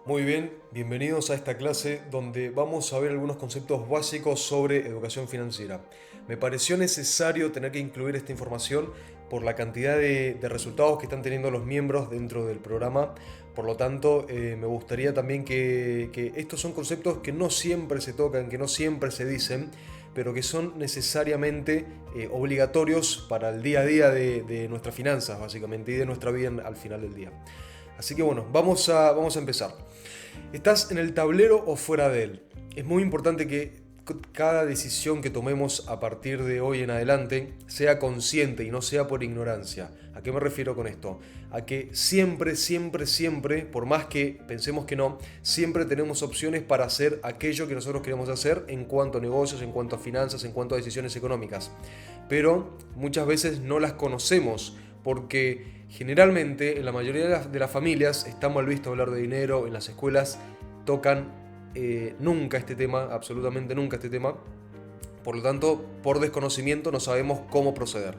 Muy bien, bienvenidos a esta clase donde vamos a ver algunos conceptos básicos sobre educación financiera. Me pareció necesario tener que incluir esta información por la cantidad de resultados que están teniendo los miembros dentro del programa. Por lo tanto, me gustaría también que estos son conceptos que no siempre se tocan, que no siempre se dicen, pero que son necesariamente obligatorios para el día a día de nuestras finanzas, básicamente, y de nuestra vida al final del día. Así que bueno, vamos a empezar. ¿Estás en el tablero o fuera de él? Es muy importante que cada decisión que tomemos a partir de hoy en adelante sea consciente y no sea por ignorancia. ¿A qué me refiero con esto? A que siempre, siempre, siempre, por más que pensemos que no, siempre tenemos opciones para hacer aquello que nosotros queremos hacer en cuanto a negocios, en cuanto a finanzas, en cuanto a decisiones económicas. Pero muchas veces no las conocemos porque generalmente en la mayoría de las familias está mal visto hablar de dinero, en las escuelas tocan nunca este tema, absolutamente nunca este tema. Por lo tanto, por desconocimiento no sabemos cómo proceder.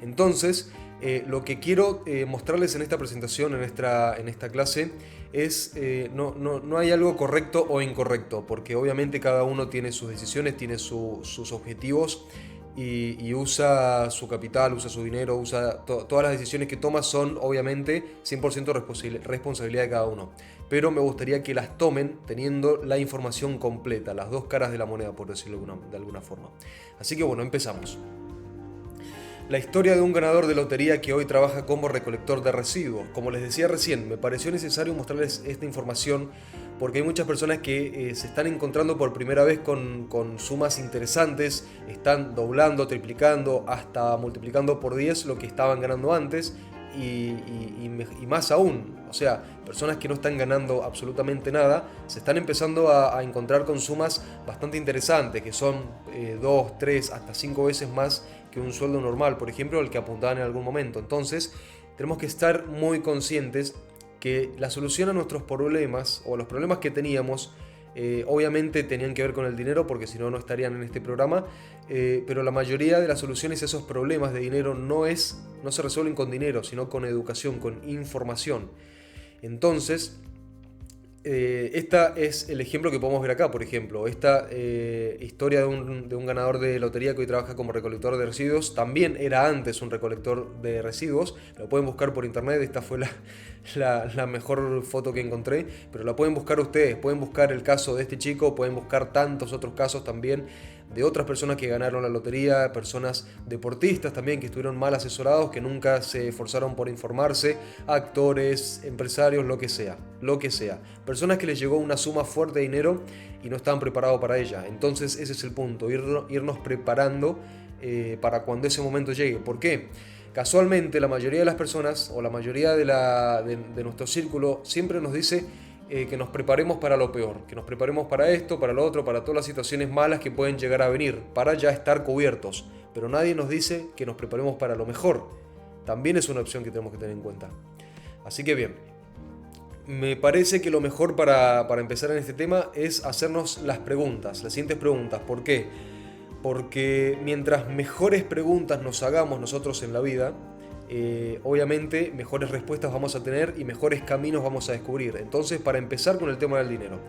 Entonces, lo que quiero mostrarles en esta presentación, en esta clase, es no hay algo correcto o incorrecto, porque obviamente cada uno tiene sus decisiones, tiene sus objetivos y usa su capital, usa su dinero, todas las decisiones que toma son obviamente 100% responsabilidad de cada uno. Pero me gustaría que las tomen teniendo la información completa, las dos caras de la moneda, por decirlo de alguna forma. Así que bueno, empezamos. La historia de un ganador de lotería que hoy trabaja como recolector de residuos. Como les decía recién, me pareció necesario mostrarles esta información porque hay muchas personas que se están encontrando por primera vez con sumas interesantes, están doblando, triplicando, hasta multiplicando por 10 lo que estaban ganando antes y más aún, o sea, personas que no están ganando absolutamente nada, se están empezando a encontrar con sumas bastante interesantes, que son 2, 3, hasta 5 veces más que un sueldo normal, por ejemplo, al que apuntaban en algún momento. Entonces, tenemos que estar muy conscientes que la solución a nuestros problemas o a los problemas que teníamos obviamente tenían que ver con el dinero porque si no no estarían en este programa, pero la mayoría de las soluciones a esos problemas de dinero no se resuelven con dinero, sino con educación, con información. Entonces, esta es el ejemplo que podemos ver acá, por ejemplo. Esta historia de un ganador de lotería que hoy trabaja como recolector de residuos. También era antes un recolector de residuos. Lo pueden buscar por internet. Esta fue la mejor foto que encontré. Pero la pueden buscar ustedes. Pueden buscar el caso de este chico. Pueden buscar tantos otros casos también de otras personas que ganaron la lotería, personas deportistas también que estuvieron mal asesorados, que nunca se esforzaron por informarse, actores, empresarios, lo que sea, lo que sea. Personas que les llegó una suma fuerte de dinero y no estaban preparados para ella. Entonces ese es el punto, irnos preparando para cuando ese momento llegue. ¿Por qué? Casualmente la mayoría de las personas o la mayoría de nuestro círculo siempre nos dice que nos preparemos para lo peor, que nos preparemos para esto, para lo otro, para todas las situaciones malas que pueden llegar a venir, para ya estar cubiertos. Pero nadie nos dice que nos preparemos para lo mejor. También es una opción que tenemos que tener en cuenta. Así que bien, me parece que lo mejor para empezar en este tema es hacernos las preguntas, las siguientes preguntas. ¿Por qué? Porque mientras mejores preguntas nos hagamos nosotros en la vida, obviamente mejores respuestas vamos a tener y mejores caminos vamos a descubrir. Entonces, para empezar con el tema del dinero,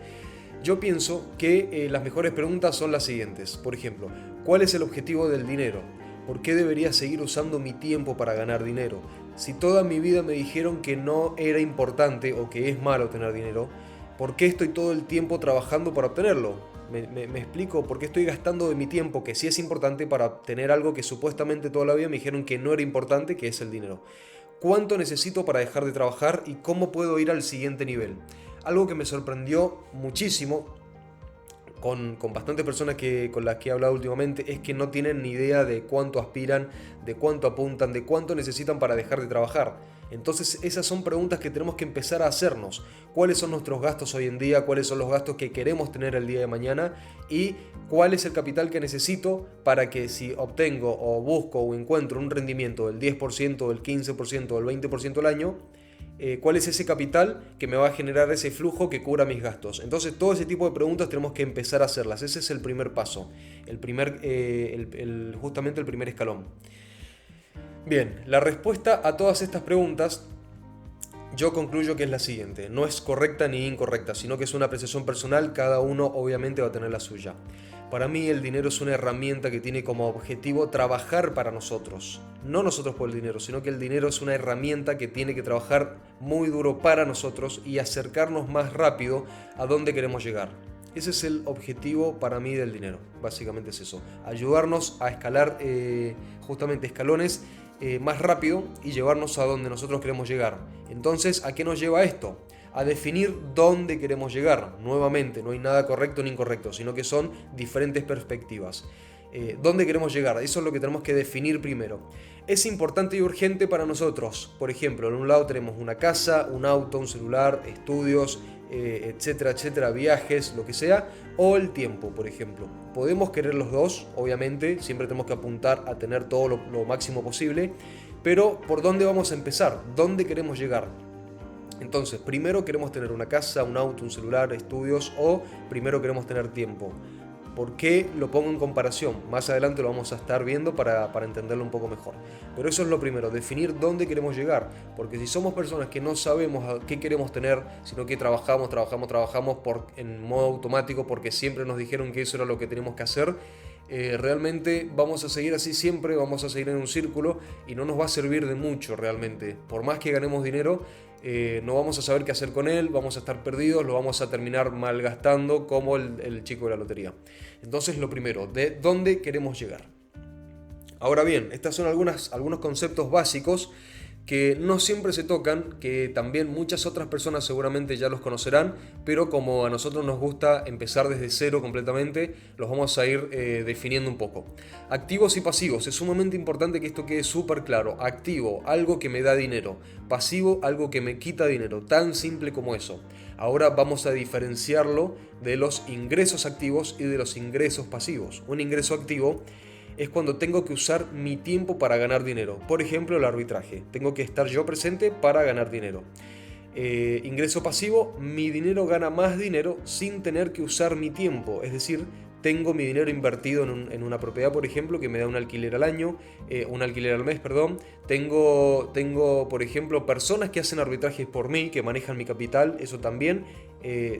yo pienso que las mejores preguntas son las siguientes. Por ejemplo, ¿cuál es el objetivo del dinero? ¿Por qué debería seguir usando mi tiempo para ganar dinero? Si toda mi vida me dijeron que no era importante o que es malo tener dinero, ¿por qué estoy todo el tiempo trabajando para obtenerlo? Me explico por qué estoy gastando de mi tiempo, que sí es importante, para obtener algo que supuestamente toda la vida me dijeron que no era importante, que es el dinero. ¿Cuánto necesito para dejar de trabajar y cómo puedo ir al siguiente nivel? Algo que me sorprendió muchísimo con bastantes personas con las que he hablado últimamente es que no tienen ni idea de cuánto aspiran, de cuánto apuntan, de cuánto necesitan para dejar de trabajar. Entonces esas son preguntas que tenemos que empezar a hacernos. ¿Cuáles son nuestros gastos hoy en día? ¿Cuáles son los gastos que queremos tener el día de mañana? ¿Y cuál es el capital que necesito para que si obtengo o busco o encuentro un rendimiento del 10%, del 15%, del 20% al año, cuál es ese capital que me va a generar ese flujo que cubra mis gastos? Entonces todo ese tipo de preguntas tenemos que empezar a hacerlas. Ese es el primer paso, justamente el primer escalón. Bien, la respuesta a todas estas preguntas yo concluyo que es la siguiente: no es correcta ni incorrecta, sino que es una apreciación personal, cada uno obviamente va a tener la suya. Para mí el dinero es una herramienta que tiene como objetivo trabajar para nosotros, no nosotros por el dinero, sino que el dinero es una herramienta que tiene que trabajar muy duro para nosotros y acercarnos más rápido a donde queremos llegar. Ese es el objetivo para mí del dinero, básicamente es eso, ayudarnos a escalar justamente escalones más rápido y llevarnos a donde nosotros queremos llegar. Entonces, ¿a qué nos lleva esto? A definir dónde queremos llegar. Nuevamente, no hay nada correcto ni incorrecto, sino que son diferentes perspectivas. ¿Dónde queremos llegar? Eso es lo que tenemos que definir primero. Es importante y urgente para nosotros. Por ejemplo, en un lado tenemos una casa, un auto, un celular, estudios, etcétera, etcétera, viajes, lo que sea, o el tiempo, por ejemplo. Podemos querer los dos, obviamente, siempre tenemos que apuntar a tener todo lo máximo posible, pero ¿por dónde vamos a empezar? ¿Dónde queremos llegar? Entonces, primero queremos tener una casa, un auto, un celular, estudios, o primero queremos tener tiempo. ¿Por qué lo pongo en comparación? Más adelante lo vamos a estar viendo para entenderlo un poco mejor. Pero eso es lo primero, definir dónde queremos llegar. Porque si somos personas que no sabemos qué queremos tener, sino que trabajamos en modo automático porque siempre nos dijeron que eso era lo que teníamos que hacer, realmente vamos a seguir así siempre, vamos a seguir en un círculo y no nos va a servir de mucho realmente. Por más que ganemos dinero, no vamos a saber qué hacer con él, vamos a estar perdidos, lo vamos a terminar malgastando como el chico de la lotería. Entonces, lo primero, ¿de dónde queremos llegar? Ahora bien, estos son algunos conceptos básicos que no siempre se tocan, que también muchas otras personas seguramente ya los conocerán, pero como a nosotros nos gusta empezar desde cero completamente, los vamos a ir definiendo un poco. Activos y pasivos, es sumamente importante que esto quede súper claro. Activo, algo que me da dinero. Pasivo, algo que me quita dinero, tan simple como eso. Ahora vamos a diferenciarlo de los ingresos activos y de los ingresos pasivos. Un ingreso activo es cuando tengo que usar mi tiempo para ganar dinero. Por ejemplo, el arbitraje. Tengo que estar yo presente para ganar dinero. Ingreso pasivo, mi dinero gana más dinero sin tener que usar mi tiempo. Es decir, tengo mi dinero invertido en una propiedad, por ejemplo, que me da un alquiler al año, un alquiler al mes, perdón. Tengo, por ejemplo, personas que hacen arbitrajes por mí, que manejan mi capital. Eso también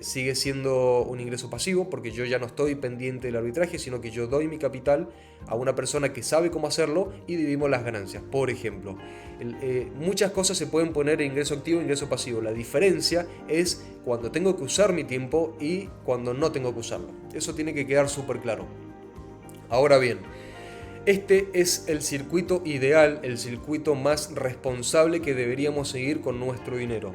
sigue siendo un ingreso pasivo, porque yo ya no estoy pendiente del arbitraje, sino que yo doy mi capital a una persona que sabe cómo hacerlo y dividimos las ganancias, por ejemplo. Muchas cosas se pueden poner en ingreso activo e ingreso pasivo. La diferencia es cuando tengo que usar mi tiempo y cuando no tengo que usarlo. Eso tiene que quedar súper claro. Ahora bien, este es el circuito ideal, el circuito más responsable que deberíamos seguir con nuestro dinero.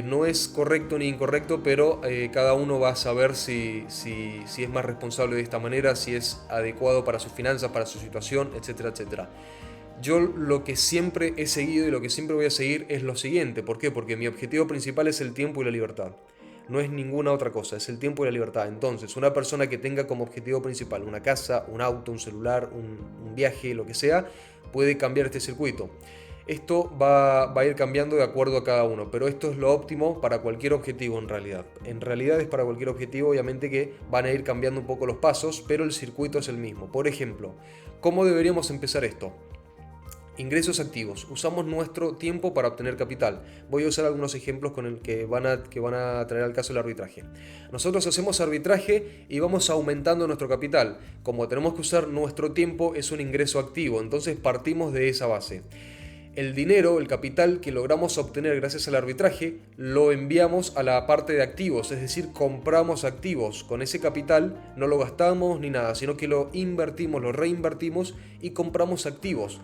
No es correcto ni incorrecto, pero cada uno va a saber si es más responsable de esta manera, si es adecuado para sus finanzas, para su situación, etcétera, etcétera. Yo lo que siempre he seguido y lo que siempre voy a seguir es lo siguiente. ¿Por qué? Porque mi objetivo principal es el tiempo y la libertad. No es ninguna otra cosa, es el tiempo y la libertad. Entonces, una persona que tenga como objetivo principal una casa, un auto, un celular, un viaje, lo que sea, puede cambiar este circuito. Esto va a ir cambiando de acuerdo a cada uno, pero esto es lo óptimo para cualquier objetivo en realidad. En realidad es para cualquier objetivo, obviamente que van a ir cambiando un poco los pasos, pero el circuito es el mismo. Por ejemplo, ¿cómo deberíamos empezar esto? Ingresos activos. Usamos nuestro tiempo para obtener capital. Voy a usar algunos ejemplos con el que van a traer al caso el arbitraje. Nosotros hacemos arbitraje y vamos aumentando nuestro capital. Como tenemos que usar nuestro tiempo, es un ingreso activo. Entonces partimos de esa base. El dinero, el capital que logramos obtener gracias al arbitraje, lo enviamos a la parte de activos, es decir, compramos activos. Con ese capital no lo gastamos ni nada, sino que lo invertimos, lo reinvertimos y compramos activos.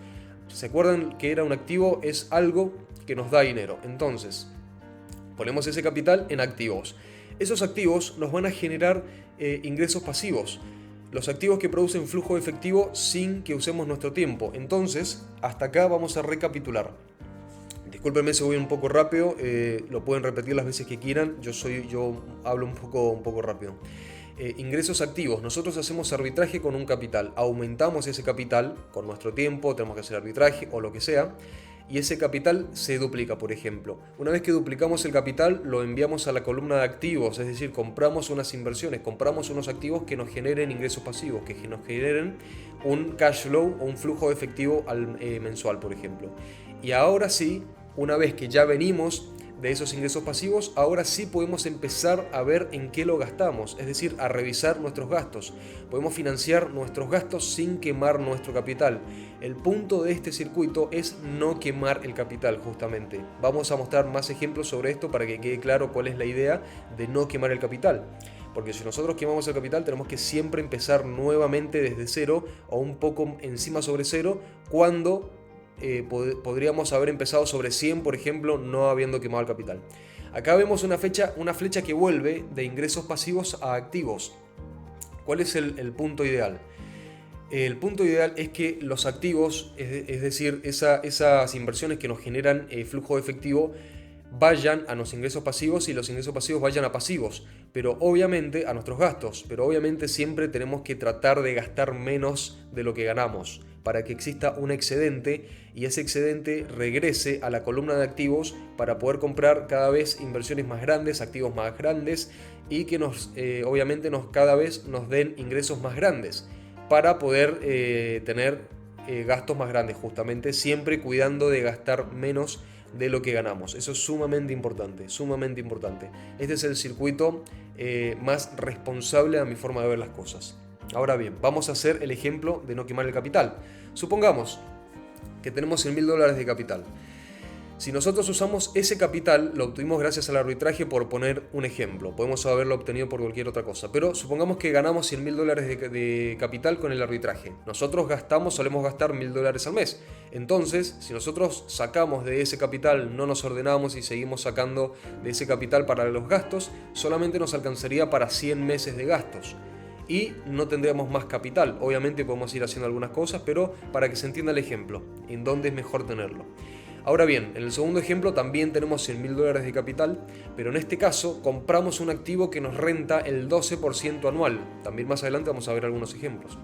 ¿Se acuerdan que era un activo? Es algo que nos da dinero. Entonces, ponemos ese capital en activos. Esos activos nos van a generar ingresos pasivos. Los activos que producen flujo efectivo sin que usemos nuestro tiempo. Entonces, hasta acá vamos a recapitular. Discúlpenme si voy un poco rápido, lo pueden repetir las veces que quieran. Yo hablo un poco rápido. Ingresos activos. Nosotros hacemos arbitraje con un capital. Aumentamos ese capital con nuestro tiempo, tenemos que hacer arbitraje o lo que sea. Y ese capital se duplica, por ejemplo. Una vez que duplicamos el capital, lo enviamos a la columna de activos, es decir, compramos unas inversiones, compramos unos activos que nos generen ingresos pasivos, que nos generen un cash flow o un flujo efectivo mensual, por ejemplo. Y ahora sí, una vez que ya venimos de esos ingresos pasivos, ahora sí podemos empezar a ver en qué lo gastamos, es decir, a revisar nuestros gastos. Podemos financiar nuestros gastos sin quemar nuestro capital. El punto de este circuito es no quemar el capital, justamente. Vamos a mostrar más ejemplos sobre esto para que quede claro cuál es la idea de no quemar el capital. Porque si nosotros quemamos el capital, tenemos que siempre empezar nuevamente desde cero o un poco encima sobre cero, cuando podríamos haber empezado sobre 100, por ejemplo, no habiendo quemado el capital. Acá vemos una flecha que vuelve de ingresos pasivos a activos. ¿Cuál es el punto ideal? El punto ideal es que los activos, es decir, esas inversiones que nos generan flujo de efectivo, vayan a los ingresos pasivos y los ingresos pasivos vayan a pasivos, pero obviamente a nuestros gastos, pero obviamente siempre tenemos que tratar de gastar menos de lo que ganamos para que exista un excedente y ese excedente regrese a la columna de activos para poder comprar cada vez inversiones más grandes, activos más grandes y que obviamente cada vez nos den ingresos más grandes para poder tener gastos más grandes, justamente siempre cuidando de gastar menos de lo que ganamos. Eso es sumamente importante, sumamente importante. Este es el circuito más responsable a mi forma de ver las cosas. Ahora bien, vamos a hacer el ejemplo de no quemar el capital. Supongamos que tenemos $100.000 de capital. Si nosotros usamos ese capital, lo obtuvimos gracias al arbitraje, por poner un ejemplo. Podemos haberlo obtenido por cualquier otra cosa. Pero supongamos que ganamos $100.000 de capital con el arbitraje. Nosotros solemos gastar $1.000 al mes. Entonces, si nosotros sacamos de ese capital, no nos ordenamos y seguimos sacando de ese capital para los gastos, solamente nos alcanzaría para 100 meses de gastos. Y no tendríamos más capital. Obviamente podemos ir haciendo algunas cosas, pero para que se entienda el ejemplo, en dónde es mejor tenerlo. Ahora bien, en el segundo ejemplo también tenemos $100.000 de capital, pero en este caso compramos un activo que nos renta el 12% anual. También más adelante vamos a ver algunos ejemplos.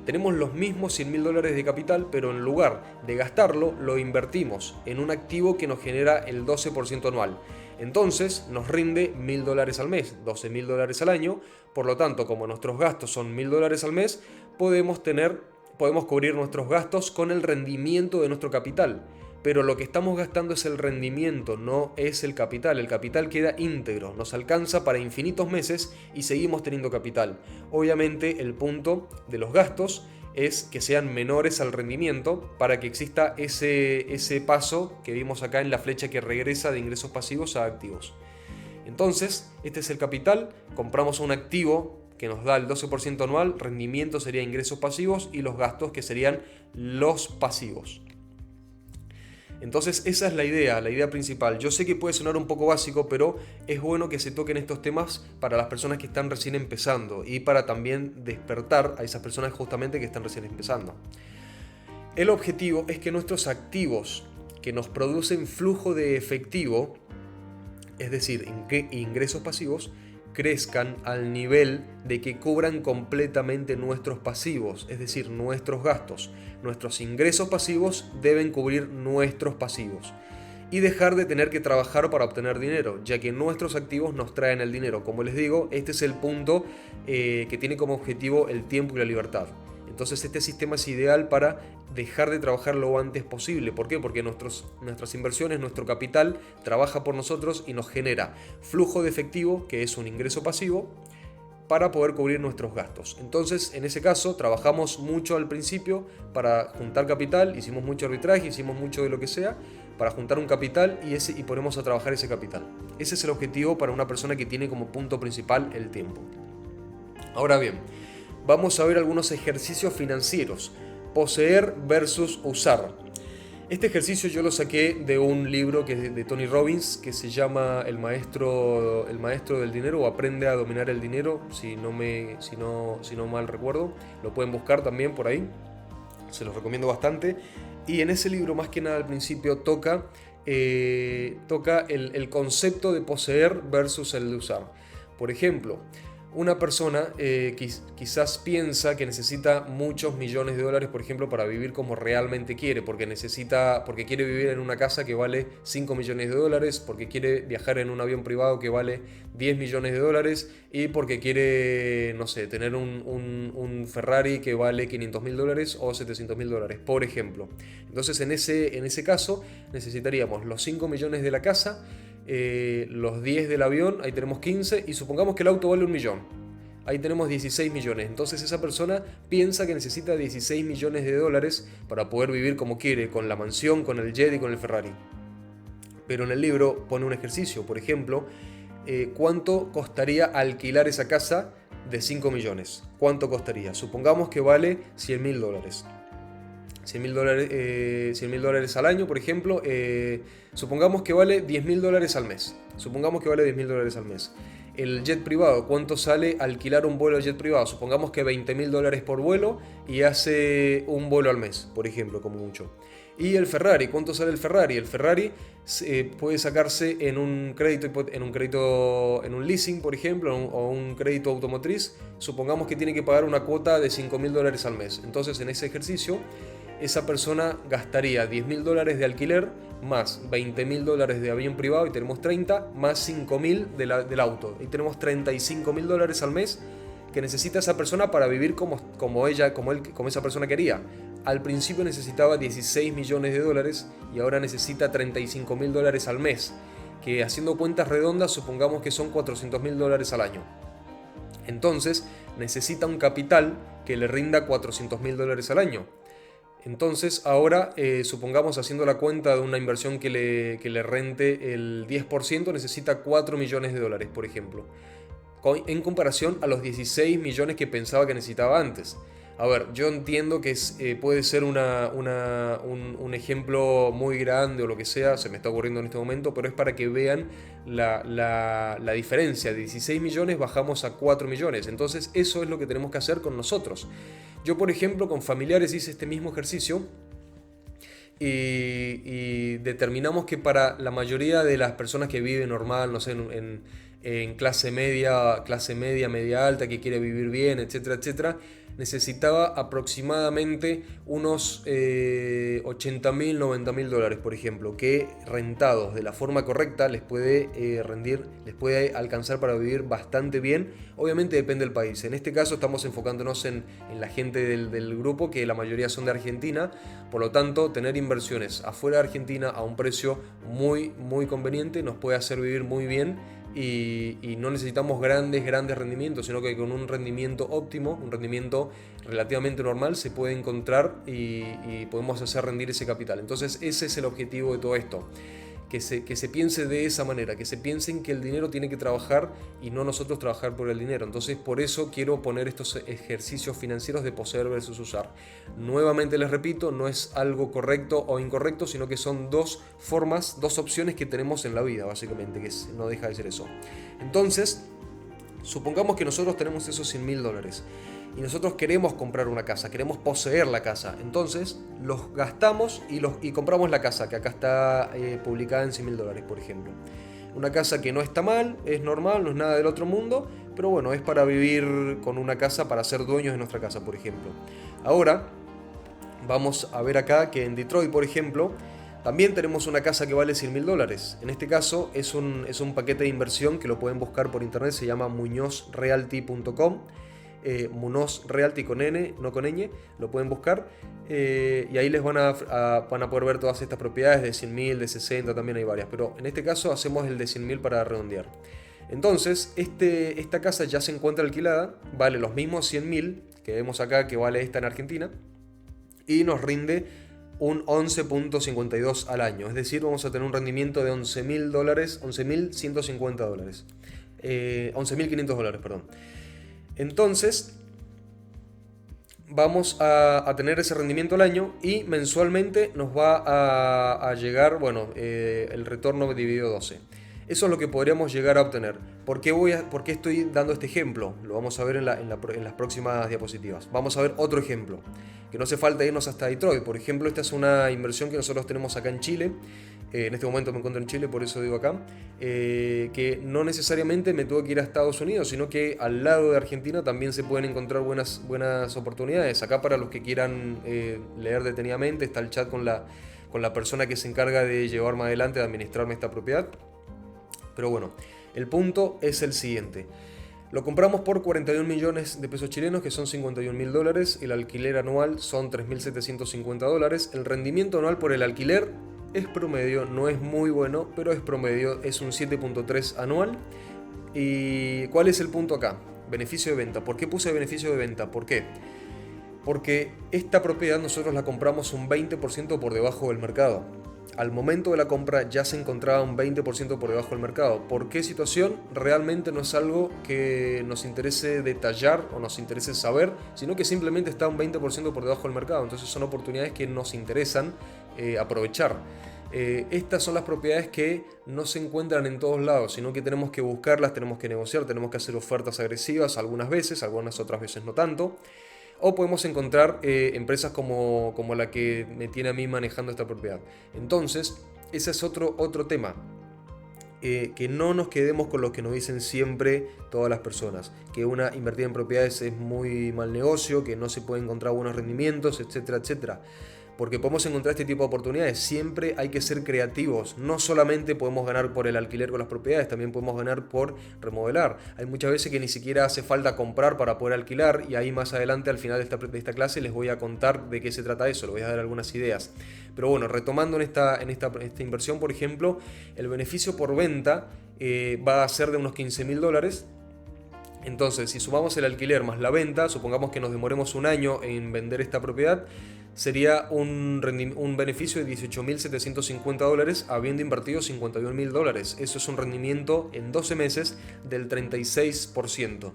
Tenemos los mismos $100.000 de capital, pero en lugar de gastarlo, lo invertimos en un activo que nos genera el 12% anual. Entonces nos rinde $1.000 al mes, $12.000 al año. Por lo tanto, como nuestros gastos son $1.000 al mes, podemos cubrir nuestros gastos con el rendimiento de nuestro capital. Pero lo que estamos gastando es el rendimiento, no es el capital. El capital queda íntegro, nos alcanza para infinitos meses y seguimos teniendo capital. Obviamente el punto de los gastos es que sean menores al rendimiento para que exista ese paso que vimos acá en la flecha que regresa de ingresos pasivos a activos. Entonces, este es el capital, compramos un activo que nos da el 12% anual, rendimiento sería ingresos pasivos y los gastos que serían los pasivos. Entonces esa es la idea principal. Yo sé que puede sonar un poco básico, pero es bueno que se toquen estos temas para las personas que están recién empezando y para también despertar a esas personas justamente que están recién empezando. El objetivo es que nuestros activos que nos producen flujo de efectivo, es decir, ingresos pasivos, crezcan al nivel de que cubran completamente nuestros pasivos, es decir, nuestros gastos. Nuestros ingresos pasivos deben cubrir nuestros pasivos y dejar de tener que trabajar para obtener dinero, ya que nuestros activos nos traen el dinero. Como les digo, este es el punto que tiene como objetivo el tiempo y la libertad. Entonces este sistema es ideal para dejar de trabajar lo antes posible. ¿Por qué? Porque nuestras inversiones, nuestro capital trabaja por nosotros y nos genera flujo de efectivo, que es un ingreso pasivo, para poder cubrir nuestros gastos. Entonces, en ese caso, trabajamos mucho al principio para juntar capital, hicimos mucho arbitraje, hicimos mucho de lo que sea, para juntar un capital y ponemos a trabajar ese capital. Ese es el objetivo para una persona que tiene como punto principal el tiempo. Ahora bien, vamos a ver algunos ejercicios financieros. Poseer versus usar. Este ejercicio yo lo saqué de un libro que es de Tony Robbins, que se llama El maestro del dinero, o Aprende a dominar el dinero, si no mal recuerdo. Lo pueden buscar también por ahí, se los recomiendo bastante. Y en ese libro, más que nada al principio, toca el concepto de poseer versus el de usar. Por ejemplo, Una persona quizás piensa que necesita muchos millones de dólares, por ejemplo, para vivir como realmente quiere, porque quiere vivir en una casa que vale 5 millones de dólares, porque quiere viajar en un avión privado que vale 10 millones de dólares y porque quiere, no sé, tener un Ferrari que vale 500 mil dólares o 700 mil dólares, por ejemplo. Entonces, en ese caso, necesitaríamos los 5 millones de la casa, los 10 del avión, ahí tenemos 15, y supongamos que el auto vale 1 millón. Ahí tenemos 16 millones. Entonces esa persona piensa que necesita 16 millones de dólares para poder vivir como quiere, con la mansión, con el jet y con el Ferrari. Pero en el libro pone un ejercicio, por ejemplo, ¿cuánto costaría alquilar esa casa de 5 millones? ¿Cuánto costaría? Supongamos que vale 100 mil dólares. 100 mil dólares al año, por ejemplo, supongamos que vale 10 mil dólares al mes. Supongamos que vale 10 mil dólares al mes. El jet privado, ¿cuánto sale alquilar un vuelo de jet privado? Supongamos que 20 mil dólares por vuelo y hace un vuelo al mes, por ejemplo, como mucho. Y el Ferrari, ¿cuánto sale el Ferrari? El Ferrari puede sacarse en un leasing, por ejemplo, o un crédito automotriz. Supongamos que tiene que pagar una cuota de 5 mil dólares al mes. Entonces, en ese ejercicio, esa persona gastaría 10 mil dólares de alquiler, más 20 mil dólares de avión privado, y tenemos 30, más 5 mil del auto. Y tenemos 35 mil dólares al mes que necesita esa persona para vivir como esa persona quería. Al principio necesitaba 16 millones de dólares y ahora necesita 35 mil dólares al mes, que haciendo cuentas redondas supongamos que son 400 mil dólares al año. Entonces necesita un capital que le rinda 400 mil dólares al año. Entonces ahora, supongamos haciendo la cuenta de una inversión que le rente el 10%, necesita 4 millones de dólares, por ejemplo, en comparación a los 16 millones que pensaba que necesitaba antes. A ver, yo entiendo que puede ser un ejemplo muy grande o lo que sea, se me está ocurriendo en este momento, pero es para que vean la diferencia. De 16 millones bajamos a 4 millones. Entonces eso es lo que tenemos que hacer con nosotros. Yo, por ejemplo, con familiares hice este mismo ejercicio y determinamos que para la mayoría de las personas que viven normal, no sé, en clase media, media alta, que quiere vivir bien, etcétera, etcétera, necesitaba aproximadamente unos 80 mil, 90 mil dólares, por ejemplo, que rentados de la forma correcta les puede rendir, les puede alcanzar para vivir bastante bien. Obviamente depende del país. En este caso estamos enfocándonos en la gente del grupo, que la mayoría son de Argentina. Por lo tanto, tener inversiones afuera de Argentina a un precio muy, muy conveniente nos puede hacer vivir muy bien. Y no necesitamos grandes rendimientos, sino que con un rendimiento óptimo, un rendimiento relativamente normal, se puede encontrar y podemos hacer rendir ese capital. Entonces ese es el objetivo de todo esto, que se piense de esa manera, que se piensen que el dinero tiene que trabajar y no nosotros trabajar por el dinero. Entonces por eso quiero poner estos ejercicios financieros de poseer versus usar. Nuevamente les repito, no es algo correcto o incorrecto, sino que son dos formas, dos opciones que tenemos en la vida, básicamente, que no deja de ser eso. Entonces, supongamos que nosotros tenemos esos 100 mil dólares y nosotros queremos comprar una casa, queremos poseer la casa. Entonces los gastamos y compramos la casa, que acá está publicada en 100 mil dólares, por ejemplo. Una casa que no está mal, es normal, no es nada del otro mundo, pero bueno, es para vivir con una casa, para ser dueños de nuestra casa, por ejemplo. Ahora vamos a ver acá que en Detroit, por ejemplo, también tenemos una casa que vale 100 mil dólares. En este caso es un paquete de inversión que lo pueden buscar por internet, se llama muñozrealty.com. Munoz Realty con N, no con ñ, lo pueden buscar y ahí les van a poder ver todas estas propiedades de 100.000, de 60, también hay varias, pero en este caso hacemos el de 100.000 para redondear. Entonces esta casa ya se encuentra alquilada, vale los mismos 100.000 que vemos acá que vale esta en Argentina y nos rinde un 11.52 al año, es decir, vamos a tener un rendimiento de 11.000 dólares, 11.150 dólares, 11.500 dólares, perdón. Entonces vamos a tener ese rendimiento al año y mensualmente nos va a llegar, bueno, el retorno dividido 12. Eso es lo que podríamos llegar a obtener. ¿Por qué estoy dando este ejemplo? Lo vamos a ver en las próximas diapositivas. Vamos a ver otro ejemplo, que no hace falta irnos hasta Detroit. Por ejemplo, esta es una inversión que nosotros tenemos acá en Chile, En este momento me encuentro en Chile, por eso digo acá, que no necesariamente me tuve que ir a Estados Unidos, sino que al lado de Argentina también se pueden encontrar buenas oportunidades. Acá para los que quieran leer detenidamente está el chat con la persona que se encarga de llevarme adelante, de administrarme esta propiedad. Pero bueno, el punto es el siguiente. Lo compramos por 41 millones de pesos chilenos, que son 51.000 dólares. El alquiler anual son 3.750 dólares. El rendimiento anual por el alquiler es promedio, no es muy bueno, pero es promedio, es un 7.3 anual. ¿Y cuál es el punto acá? Beneficio de venta. ¿Por qué puse beneficio de venta? ¿Por qué? Porque esta propiedad nosotros la compramos un 20% por debajo del mercado. Al momento de la compra ya se encontraba un 20% por debajo del mercado. ¿Por qué situación? Realmente no es algo que nos interese detallar o nos interese saber, sino que simplemente está un 20% por debajo del mercado. Entonces son oportunidades que nos interesan aprovechar. Estas son las propiedades que no se encuentran en todos lados, sino que tenemos que buscarlas, tenemos que negociar, tenemos que hacer ofertas agresivas algunas veces, algunas otras veces no tanto. O podemos encontrar empresas como la que me tiene a mí manejando esta propiedad. Entonces, ese es otro tema. Que no nos quedemos con lo que nos dicen siempre todas las personas. Que una invertida en propiedades es muy mal negocio, que no se puede encontrar buenos rendimientos, etcétera, etcétera. Porque podemos encontrar este tipo de oportunidades. Siempre hay que ser creativos. No solamente podemos ganar por el alquiler con las propiedades, también podemos ganar por remodelar. Hay muchas veces que ni siquiera hace falta comprar para poder alquilar, y ahí más adelante al final de esta clase les voy a contar de qué se trata eso, les voy a dar algunas ideas. Pero bueno, retomando en esta inversión, por ejemplo, el beneficio por venta va a ser de unos 15.000 dólares. Entonces, si sumamos el alquiler más la venta, supongamos que nos demoremos un año en vender esta propiedad, sería un beneficio de 18.750 dólares habiendo invertido 51.000 dólares. Eso es un rendimiento en 12 meses del 36%.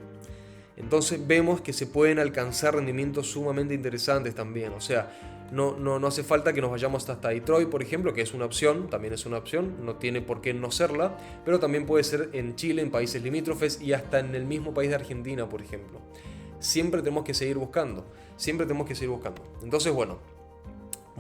Entonces vemos que se pueden alcanzar rendimientos sumamente interesantes también. O sea, no hace falta que nos vayamos hasta Detroit, por ejemplo, que es una opción, también es una opción, no tiene por qué no serla, pero también puede ser en Chile, en países limítrofes y hasta en el mismo país de Argentina, por ejemplo. Siempre tenemos que seguir buscando, Entonces, bueno,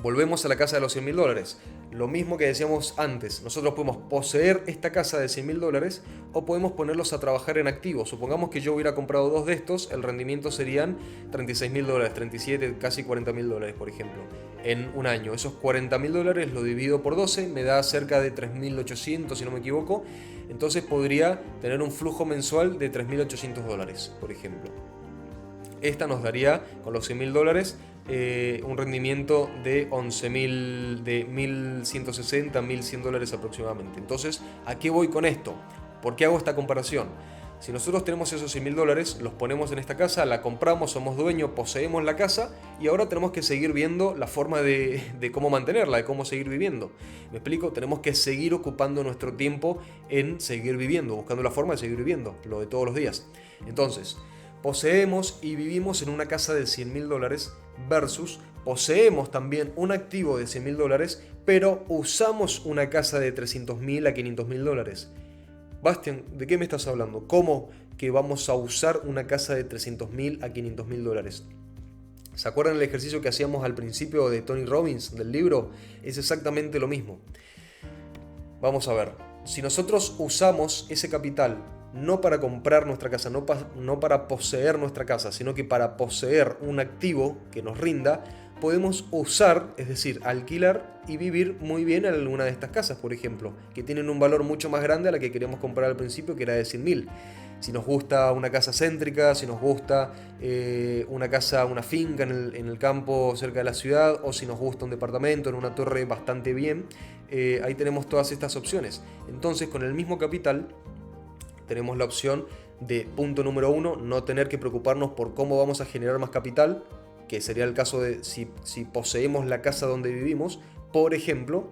volvemos a la casa de los 100.000 dólares. Lo mismo que decíamos antes, nosotros podemos poseer esta casa de 100.000 dólares o podemos ponerlos a trabajar en activos. Supongamos que yo hubiera comprado dos de estos, el rendimiento serían 36.000 dólares, 37, casi 40.000 dólares, por ejemplo, en un año. Esos 40.000 dólares lo divido por 12, me da cerca de 3.800, si no me equivoco. Entonces podría tener un flujo mensual de 3.800 dólares, por ejemplo. Esta nos daría, con los 100.000 dólares, un rendimiento de 11.000, de 1.160, 1.100 dólares aproximadamente. Entonces, ¿a qué voy con esto? ¿Por qué hago esta comparación? Si nosotros tenemos esos 100.000 dólares, los ponemos en esta casa, la compramos, somos dueños, poseemos la casa y ahora tenemos que seguir viendo la forma de cómo mantenerla, de cómo seguir viviendo. ¿Me explico? Tenemos que seguir ocupando nuestro tiempo en seguir viviendo, buscando la forma de seguir viviendo, lo de todos los días. Entonces, poseemos y vivimos en una casa de 100.000 dólares versus poseemos también un activo de 100.000 dólares, pero usamos una casa de 300.000 a 500.000 dólares. Bastian, ¿de qué me estás hablando? ¿Cómo que vamos a usar una casa de 300.000 a 500.000 dólares? ¿Se acuerdan el ejercicio que hacíamos al principio de Tony Robbins, del libro? Es exactamente lo mismo. Vamos a ver, si nosotros usamos ese capital no para comprar nuestra casa, no para poseer nuestra casa, sino que para poseer un activo que nos rinda, podemos usar, es decir, alquilar y vivir muy bien en alguna de estas casas, por ejemplo, que tienen un valor mucho más grande a la que queríamos comprar al principio, que era de 100.000. Si nos gusta una casa céntrica, si nos gusta una finca en el campo cerca de la ciudad, o si nos gusta un departamento en una torre bastante bien, ahí tenemos todas estas opciones. Entonces, con el mismo capital, tenemos la opción de, punto número 1, no tener que preocuparnos por cómo vamos a generar más capital, que sería el caso de si poseemos la casa donde vivimos, por ejemplo.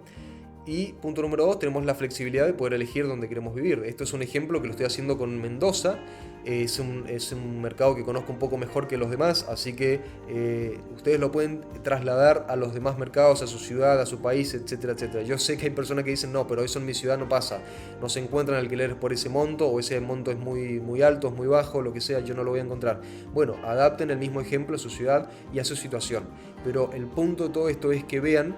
Y punto número 2, tenemos la flexibilidad de poder elegir dónde queremos vivir. Esto es un ejemplo que lo estoy haciendo con Mendoza. Es un mercado que conozco un poco mejor que los demás, así que ustedes lo pueden trasladar a los demás mercados, a su ciudad, a su país, etcétera, etcétera. Yo sé que hay personas que dicen, no, pero eso en mi ciudad no pasa. No se encuentran alquileres por ese monto, o ese monto es muy, muy alto, es muy bajo, lo que sea, yo no lo voy a encontrar. Bueno, adapten el mismo ejemplo a su ciudad y a su situación. Pero el punto de todo esto es que vean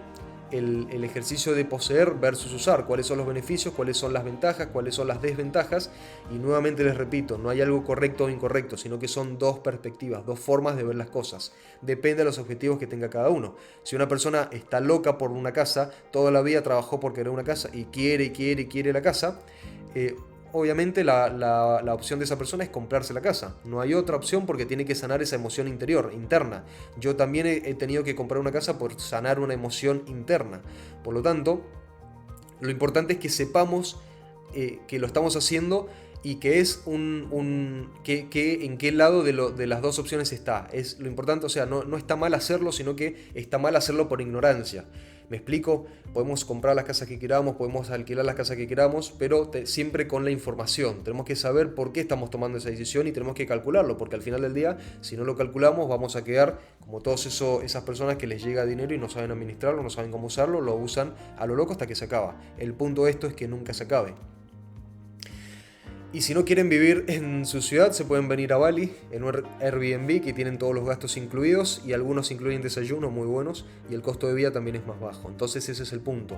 el ejercicio de poseer versus usar, cuáles son los beneficios, cuáles son las ventajas, cuáles son las desventajas. Y nuevamente les repito, no hay algo correcto o incorrecto, sino que son dos perspectivas, dos formas de ver las cosas. Depende de los objetivos que tenga cada uno. Si una persona está loca por una casa, toda la vida trabajó por querer una casa y quiere la casa, obviamente la opción de esa persona es comprarse la casa. No hay otra opción porque tiene que sanar esa emoción interior, interna. Yo también he tenido que comprar una casa por sanar una emoción interna. Por lo tanto, lo importante es que sepamos que lo estamos haciendo y que es en qué lado de las dos opciones está. Es lo importante, o sea, no está mal hacerlo, sino que está mal hacerlo por ignorancia. ¿Me explico? Podemos comprar las casas que queramos, podemos alquilar las casas que queramos, pero siempre con la información. Tenemos que saber por qué estamos tomando esa decisión y tenemos que calcularlo, porque al final del día, si no lo calculamos, vamos a quedar como todas esas personas que les llega dinero y no saben administrarlo, no saben cómo usarlo, lo usan a lo loco hasta que se acaba. El punto de esto es que nunca se acabe. Y si no quieren vivir en su ciudad, se pueden venir a Bali en un Airbnb que tienen todos los gastos incluidos y algunos incluyen desayunos muy buenos y el costo de vida también es más bajo. Entonces ese es el punto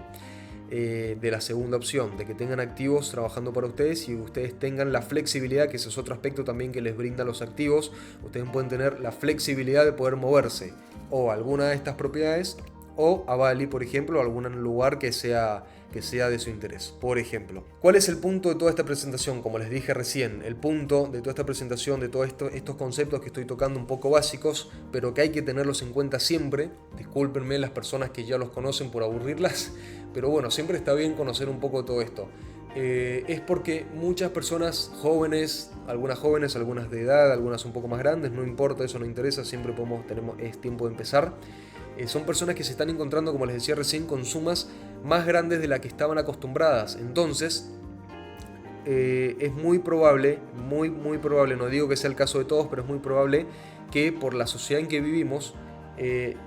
de la segunda opción, de que tengan activos trabajando para ustedes y ustedes tengan la flexibilidad, que ese es otro aspecto también que les brindan los activos. Ustedes pueden tener la flexibilidad de poder moverse o a alguna de estas propiedades o a Bali, por ejemplo, o algún lugar que sea de su interés. Por ejemplo, ¿cuál es el punto de toda esta presentación? Como les dije recién, el punto de toda esta presentación, de todos estos conceptos que estoy tocando un poco básicos, pero que hay que tenerlos en cuenta siempre. Discúlpenme las personas que ya los conocen por aburrirlas, pero bueno, siempre está bien conocer un poco todo esto. Es porque muchas personas jóvenes, algunas de edad, algunas un poco más grandes, no importa, eso no interesa, siempre es tiempo de empezar. Son personas que se están encontrando, como les decía recién, con sumas más grandes de las que estaban acostumbradas. Entonces, es muy probable, muy probable, no digo que sea el caso de todos, pero es muy probable que por la sociedad en que vivimos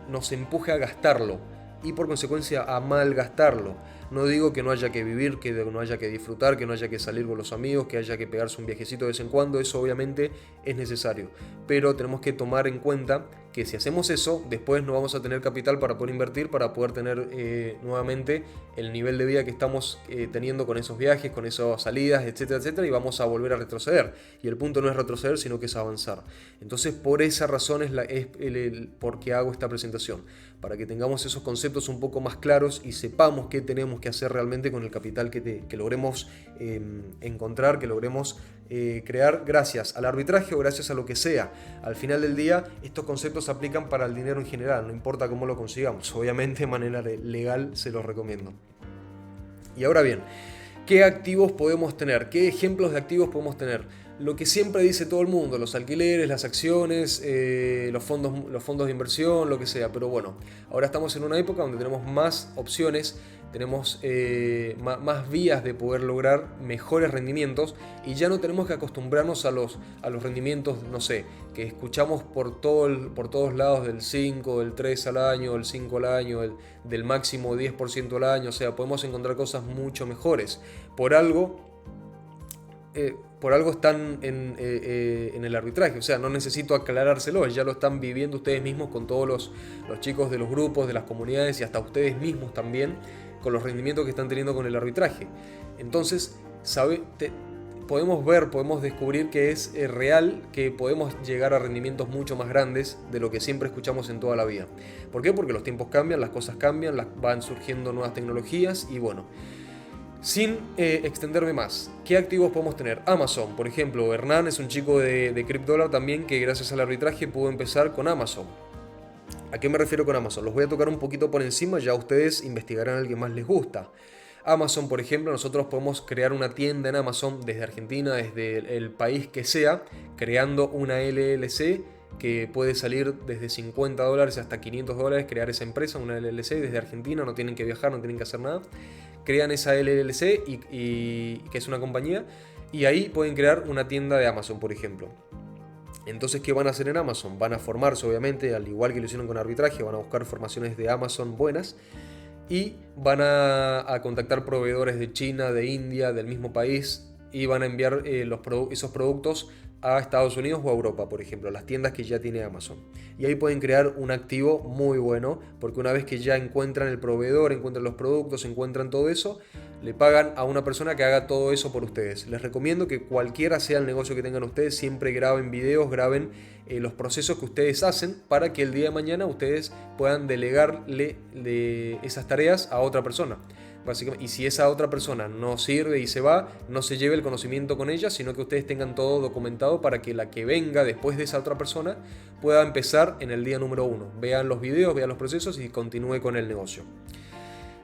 nos empuje a gastarlo y por consecuencia a malgastarlo. No digo que no haya que vivir, que no haya que disfrutar, que no haya que salir con los amigos, que haya que pegarse un viajecito de vez en cuando, eso obviamente es necesario. Pero tenemos que tomar en cuenta que si hacemos eso, después no vamos a tener capital para poder invertir, para poder tener nuevamente el nivel de vida que estamos teniendo con esos viajes, con esas salidas, etcétera, etcétera, y vamos a volver a retroceder. Y el punto no es retroceder, sino que es avanzar. Entonces, por esa razón es el por qué hago esta presentación, para que tengamos esos conceptos un poco más claros y sepamos qué tenemos que hacer realmente con el capital que logremos encontrar, que logremos crear gracias al arbitraje o gracias a lo que sea. Al final del día, estos conceptos se aplican para el dinero en general, no importa cómo lo consigamos. Obviamente de manera legal se los recomiendo. Y ahora bien, ¿qué activos podemos tener? ¿Qué ejemplos de activos podemos tener? Lo que siempre dice todo el mundo, los alquileres, las acciones, los fondos de inversión, lo que sea. Pero bueno, ahora estamos en una época donde tenemos más opciones, tenemos más vías de poder lograr mejores rendimientos y ya no tenemos que acostumbrarnos a los rendimientos, no sé, que escuchamos por todos lados del 5, del 3 al año, del 5 al año, del máximo 10% al año. O sea, podemos encontrar cosas mucho mejores. Por algo están en el arbitraje, o sea, no necesito aclarárselo, ya lo están viviendo ustedes mismos con todos los chicos de los grupos, de las comunidades y hasta ustedes mismos también, con los rendimientos que están teniendo con el arbitraje. Entonces, podemos descubrir que es real, que podemos llegar a rendimientos mucho más grandes de lo que siempre escuchamos en toda la vida. ¿Por qué? Porque los tiempos cambian, las cosas cambian, van surgiendo nuevas tecnologías y bueno. Sin extenderme más, ¿qué activos podemos tener? Amazon, por ejemplo. Hernán es un chico de CryptDollar también que gracias al arbitraje pudo empezar con Amazon. ¿A qué me refiero con Amazon? Los voy a tocar un poquito por encima, ya ustedes investigarán al que más les gusta. Amazon, por ejemplo, nosotros podemos crear una tienda en Amazon desde Argentina, desde el país que sea, creando una LLC que puede salir desde $50 hasta $500, crear esa empresa, una LLC desde Argentina, no tienen que viajar, no tienen que hacer nada. Crean esa LLC y que es una compañía y ahí pueden crear una tienda de Amazon, por ejemplo. Entonces, ¿qué van a hacer en Amazon? Van a formarse, obviamente, al igual que lo hicieron con arbitraje, van a buscar formaciones de Amazon buenas y van a contactar proveedores de China, de India, del mismo país y van a enviar esos productos a Estados Unidos o a Europa, por ejemplo, las tiendas que ya tiene Amazon. Y ahí pueden crear un activo muy bueno, porque una vez que ya encuentran el proveedor, encuentran los productos, encuentran todo eso, le pagan a una persona que haga todo eso por ustedes. Les recomiendo que cualquiera sea el negocio que tengan ustedes, siempre graben videos, graben los procesos que ustedes hacen para que el día de mañana ustedes puedan delegarle esas tareas a otra persona. Básicamente, y si esa otra persona no sirve y se va, no se lleve el conocimiento con ella, sino que ustedes tengan todo documentado para que la que venga después de esa otra persona pueda empezar en el día número 1. Vean los videos, vean los procesos y continúe con el negocio.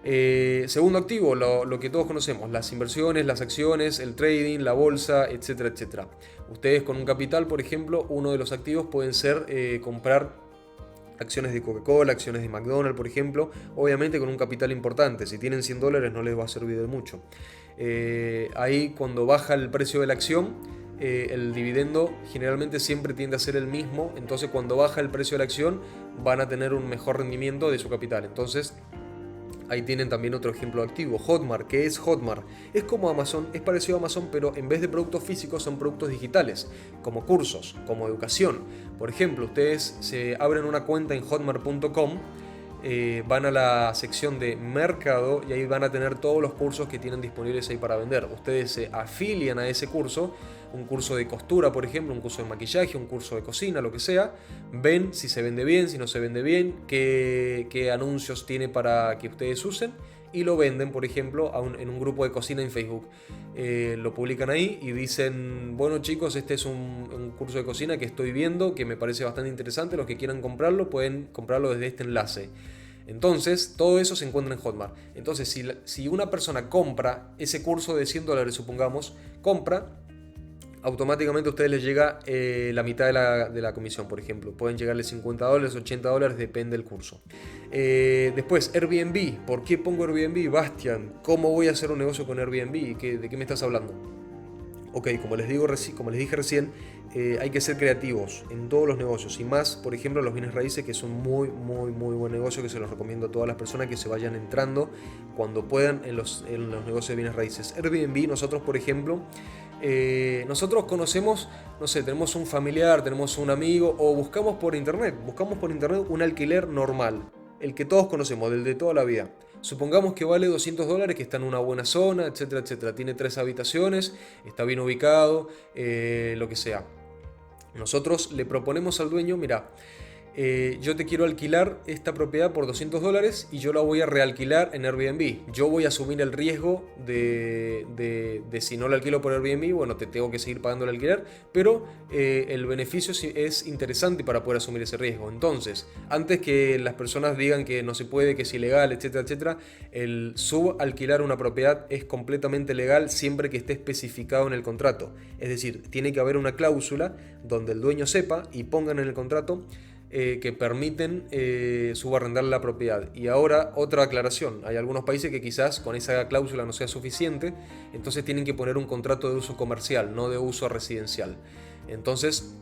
Segundo activo, lo que todos conocemos, las inversiones, las acciones, el trading, la bolsa, etcétera, etcétera. Ustedes con un capital, por ejemplo, uno de los activos pueden ser comprar acciones de Coca-Cola, acciones de McDonald's, por ejemplo, obviamente con un capital importante. Si tienen $100 no les va a servir de mucho. Ahí cuando baja el precio de la acción, el dividendo generalmente siempre tiende a ser el mismo, entonces cuando baja el precio de la acción van a tener un mejor rendimiento de su capital. Entonces ahí tienen también otro ejemplo activo, Hotmart. ¿Qué es Hotmart? Es como Amazon, es parecido a Amazon, pero en vez de productos físicos son productos digitales, como cursos, como educación. Por ejemplo, ustedes se abren una cuenta en hotmart.com, van a la sección de mercado y ahí van a tener todos los cursos que tienen disponibles ahí para vender. Ustedes se afilian a ese curso, un curso de costura, por ejemplo, un curso de maquillaje, un curso de cocina, lo que sea. Ven si se vende bien, si no se vende bien, qué anuncios tiene para que ustedes usen y lo venden, por ejemplo, en un grupo de cocina en Facebook. Lo publican ahí y dicen, bueno chicos, este es un curso de cocina que estoy viendo, que me parece bastante interesante, los que quieran comprarlo pueden comprarlo desde este enlace. Entonces, todo eso se encuentra en Hotmart. Entonces, si una persona compra ese curso de $100, supongamos, compra, automáticamente a ustedes les llega la mitad de la comisión, por ejemplo. Pueden llegarle $50, $80, depende del curso. Después, Airbnb. ¿Por qué pongo Airbnb? Bastian, ¿cómo voy a hacer un negocio con Airbnb? ¿De qué me estás hablando? Ok, como les dije recién, hay que ser creativos en todos los negocios y más, por ejemplo, los bienes raíces, que son muy buen negocio, que se los recomiendo a todas las personas que se vayan entrando cuando puedan en los negocios de bienes raíces. Airbnb, nosotros, por ejemplo, nosotros conocemos, no sé, tenemos un familiar, tenemos un amigo o buscamos por internet un alquiler normal, el que todos conocemos, del de toda la vida. Supongamos que vale $200, que está en una buena zona, etcétera, etcétera. Tiene 3 habitaciones, está bien ubicado, lo que sea. Nosotros le proponemos al dueño, mira, yo te quiero alquilar esta propiedad por $200 y yo la voy a realquilar en Airbnb. Yo voy a asumir el riesgo de si no la alquilo por Airbnb, bueno, te tengo que seguir pagando el alquiler, pero el beneficio es interesante para poder asumir ese riesgo. Entonces, antes que las personas digan que no se puede, que es ilegal, etcétera, etcétera, el subalquilar una propiedad es completamente legal siempre que esté especificado en el contrato. Es decir, tiene que haber una cláusula donde el dueño sepa y pongan en el contrato que permiten subarrendar la propiedad. Y ahora otra aclaración, hay algunos países que quizás con esa cláusula no sea suficiente, entonces tienen que poner un contrato de uso comercial, no de uso residencial. Entonces,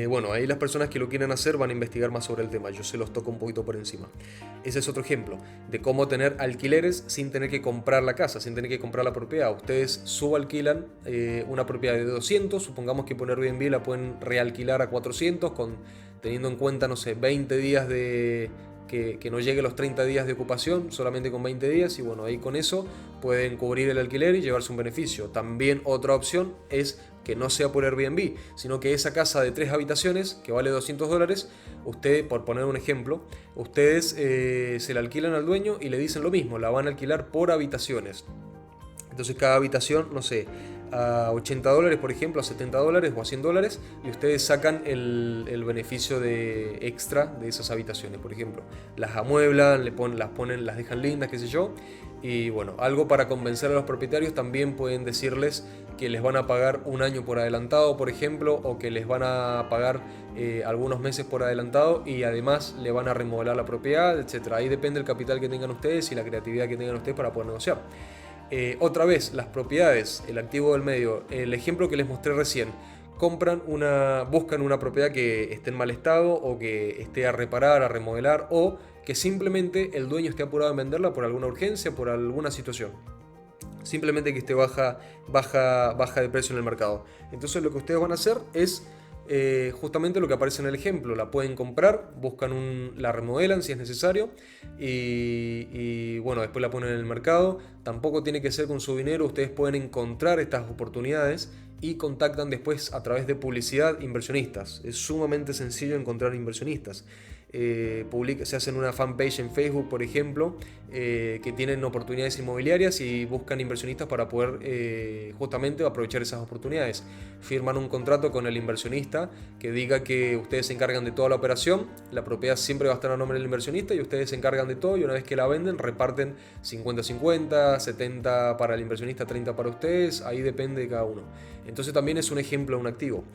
bueno, ahí las personas que lo quieran hacer van a investigar más sobre el tema, yo se los toco un poquito por encima. Ese es otro ejemplo de cómo tener alquileres sin tener que comprar la casa, sin tener que comprar la propiedad. Ustedes subalquilan una propiedad de 200, supongamos que por Airbnb la pueden realquilar a 400 teniendo en cuenta, no sé, 20 días que no llegue los 30 días de ocupación, solamente con 20 días, y bueno, ahí con eso pueden cubrir el alquiler y llevarse un beneficio. También otra opción es que no sea por Airbnb, sino que esa casa de 3 habitaciones que vale $200, usted, por poner un ejemplo, ustedes se la alquilan al dueño y le dicen lo mismo, la van a alquilar por habitaciones. Entonces cada habitación, no sé, a $80, por ejemplo, a $70 o a $100, y ustedes sacan el beneficio de extra de esas habitaciones. Por ejemplo, las amueblan, las dejan lindas, qué sé yo. Y bueno, algo para convencer a los propietarios, también pueden decirles que les van a pagar un año por adelantado, por ejemplo, o que les van a pagar algunos meses por adelantado y además le van a remodelar la propiedad, etc. Ahí depende el capital que tengan ustedes y la creatividad que tengan ustedes para poder negociar. Otra vez, las propiedades, el activo del medio, el ejemplo que les mostré recién, buscan una propiedad que esté en mal estado o que esté a reparar, a remodelar, o que simplemente el dueño esté apurado en venderla por alguna urgencia, por alguna situación. simplemente que esté baja de precio en el mercado. Entonces lo que ustedes van a hacer es justamente lo que aparece en el ejemplo. La pueden comprar, la remodelan si es necesario y bueno, después la ponen en el mercado. Tampoco tiene que ser con su dinero, ustedes pueden encontrar estas oportunidades y contactan después a través de publicidad inversionistas. Es sumamente sencillo encontrar inversionistas. Se hacen una fanpage en Facebook, por ejemplo, que tienen oportunidades inmobiliarias y buscan inversionistas para poder justamente aprovechar esas oportunidades. Firman un contrato con el inversionista que diga que ustedes se encargan de toda la operación, la propiedad siempre va a estar a nombre del inversionista y ustedes se encargan de todo, y una vez que la venden reparten 50-50, 70 para el inversionista, 30 para ustedes, ahí depende de cada uno. Entonces también es un ejemplo de un activo.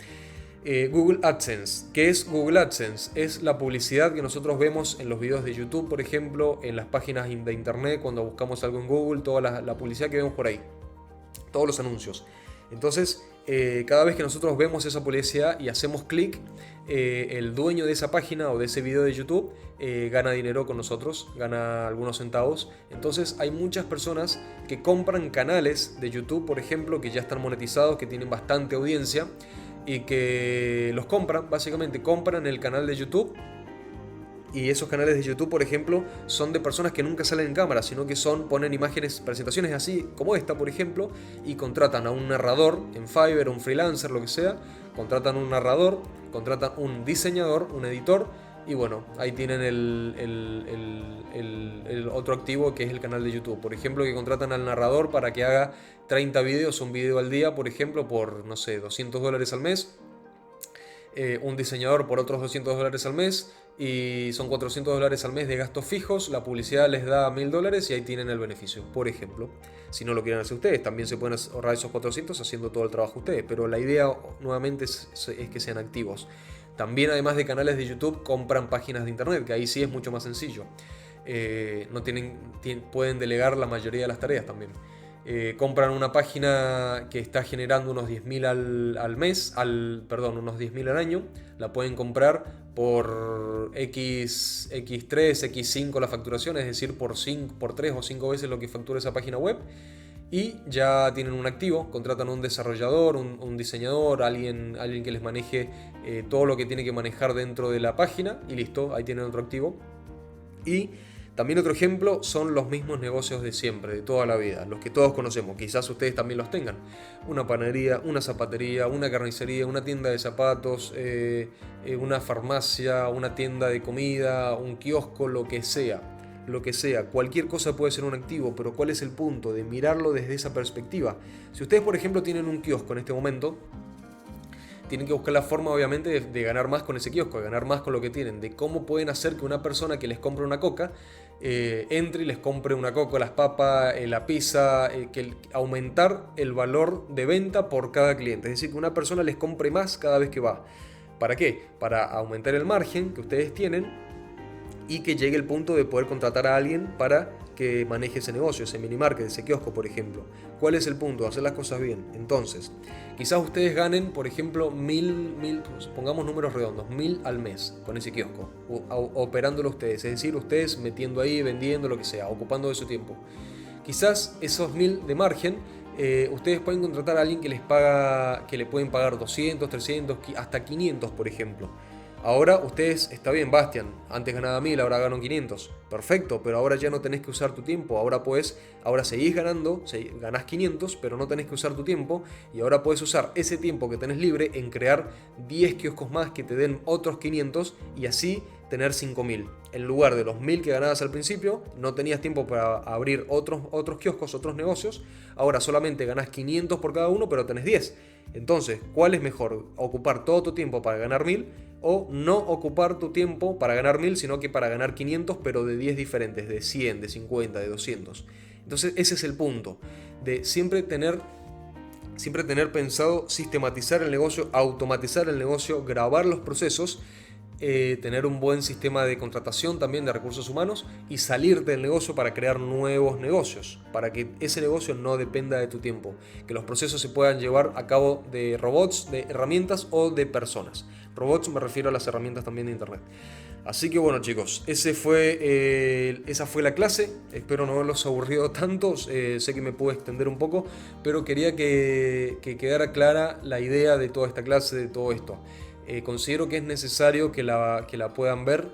Google AdSense. ¿Qué es Google AdSense? Es la publicidad que nosotros vemos en los videos de YouTube, por ejemplo, en las páginas de internet, cuando buscamos algo en Google, toda la publicidad que vemos por ahí, todos los anuncios. Entonces, cada vez que nosotros vemos esa publicidad y hacemos clic, el dueño de esa página o de ese video de YouTube gana dinero con nosotros, gana algunos centavos. Entonces hay muchas personas que compran canales de YouTube, por ejemplo, que ya están monetizados, que tienen bastante audiencia, y que los compran, básicamente compran el canal de YouTube. Y esos canales de YouTube, por ejemplo, son de personas que nunca salen en cámara, sino que ponen imágenes, presentaciones así como esta, por ejemplo, y contratan a un narrador en Fiverr, un freelancer, lo que sea. Contratan un narrador, contratan un diseñador, un editor, y bueno, ahí tienen el otro activo, que es el canal de YouTube. Por ejemplo, que contratan al narrador para que haga 30 videos, un video al día, por ejemplo, por, no sé, $200 al mes. Un diseñador por otros $200 al mes, y son $400 al mes de gastos fijos. La publicidad les da $1000 y ahí tienen el beneficio, por ejemplo. Si no lo quieren hacer ustedes, también se pueden ahorrar esos 400 haciendo todo el trabajo ustedes, pero la idea nuevamente es que sean activos. También, además de canales de YouTube, compran páginas de internet, que ahí sí es mucho más sencillo. Pueden delegar la mayoría de las tareas también. Compran una página que está generando unos 10.000 al mes, unos 10.000 al año. La pueden comprar por X3, X5 la facturación, es decir, por 3 o 5 veces lo que factura esa página web. Y ya tienen un activo, contratan a un desarrollador, un diseñador, alguien que les maneje todo lo que tiene que manejar dentro de la página, y listo, ahí tienen otro activo. Y también otro ejemplo son los mismos negocios de siempre, de toda la vida, los que todos conocemos, quizás ustedes también los tengan. Una panadería, una zapatería, una carnicería, una tienda de zapatos, una farmacia, una tienda de comida, un kiosco, lo que sea. Lo que sea, cualquier cosa puede ser un activo, pero ¿cuál es el punto de mirarlo desde esa perspectiva? Si ustedes, por ejemplo, tienen un kiosco en este momento, tienen que buscar la forma, obviamente, de ganar más con ese kiosco, de ganar más con lo que tienen, de cómo pueden hacer que una persona que les compre una coca entre y les compre una coca, las papas, la pizza, aumentar el valor de venta por cada cliente. Es decir, que una persona les compre más cada vez que va. ¿Para qué? Para aumentar el margen que ustedes tienen y que llegue el punto de poder contratar a alguien para que maneje ese negocio, ese minimarket, ese kiosco, por ejemplo. ¿Cuál es el punto? Hacer las cosas bien. Entonces, quizás ustedes ganen, por ejemplo, 1.000, pongamos números redondos, 1.000 al mes con ese kiosco, operándolo ustedes, es decir, ustedes metiendo ahí, vendiendo, lo que sea, ocupando de su tiempo. Quizás esos 1.000 de margen, ustedes pueden contratar a alguien que le pueden pagar 200, 300, hasta 500, por ejemplo. Ahora ustedes, está bien, Bastian, antes ganaba 1.000, ahora gano 500. Perfecto, pero ahora ya no tenés que usar tu tiempo. Ahora seguís ganando, ganás 500, pero no tenés que usar tu tiempo. Y ahora puedes usar ese tiempo que tenés libre en crear 10 kioscos más que te den otros 500 y así tener 5.000. En lugar de los 1.000 que ganabas al principio, no tenías tiempo para abrir otros kioscos, otros negocios. Ahora solamente ganás 500 por cada uno, pero tenés 10. Entonces, ¿cuál es mejor? ¿Ocupar todo tu tiempo para ganar 1.000 o no ocupar tu tiempo para ganar 1.000, sino que para ganar 500, pero de 10 diferentes, de 100, de 50, de 200? Entonces, ese es el punto, de siempre tener pensado sistematizar el negocio, automatizar el negocio, grabar los procesos, tener un buen sistema de contratación también de recursos humanos y salir del negocio para crear nuevos negocios, para que ese negocio no dependa de tu tiempo, que los procesos se puedan llevar a cabo de robots, de herramientas o de personas. Robots me refiero a las herramientas también de internet. Así que bueno chicos, esa fue la clase, espero no haberlos aburrido tanto, sé que me puedo extender un poco, pero quería que quedara clara la idea de toda esta clase, de todo esto. Considero que es necesario que la puedan ver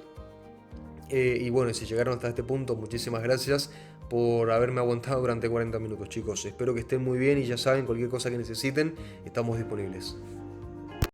y bueno, si llegaron hasta este punto, muchísimas gracias por haberme aguantado durante 40 minutos chicos, espero que estén muy bien y ya saben, cualquier cosa que necesiten, estamos disponibles.